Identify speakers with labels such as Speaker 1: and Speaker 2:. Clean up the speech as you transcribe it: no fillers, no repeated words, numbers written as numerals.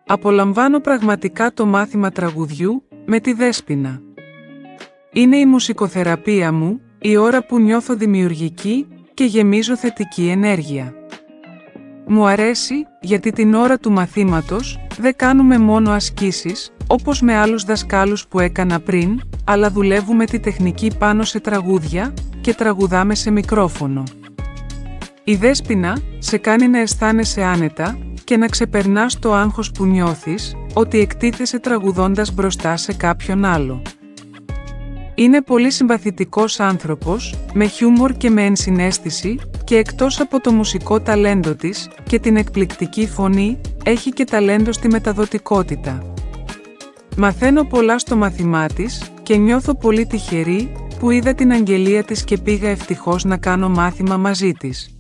Speaker 1: Απολαμβάνω πραγματικά το μάθημα τραγουδιού με τη Δέσποινα. Είναι η μουσικοθεραπεία μου, η ώρα που νιώθω δημιουργική και γεμίζω θετική ενέργεια. Μου αρέσει, γιατί την ώρα του μαθήματος δεν κάνουμε μόνο ασκήσεις, όπως με άλλους δασκάλους που έκανα πριν, αλλά δουλεύουμε τη τεχνική πάνω σε τραγούδια και τραγουδάμε σε μικρόφωνο. Η Δέσποινα σε κάνει να αισθάνεσαι άνετα και να ξεπερνάς το άγχος που νιώθεις ότι εκτίθεσαι τραγουδώντας μπροστά σε κάποιον άλλο. Είναι πολύ συμπαθητικός άνθρωπος, με χιούμορ και με ενσυναίσθηση, και εκτός από το μουσικό ταλέντο της και την εκπληκτική φωνή, έχει και ταλέντο στη μεταδοτικότητα. Μαθαίνω πολλά στο μάθημά της και νιώθω πολύ τυχερή που είδα την αγγελία της και πήγα ευτυχώς να κάνω μάθημα μαζί της.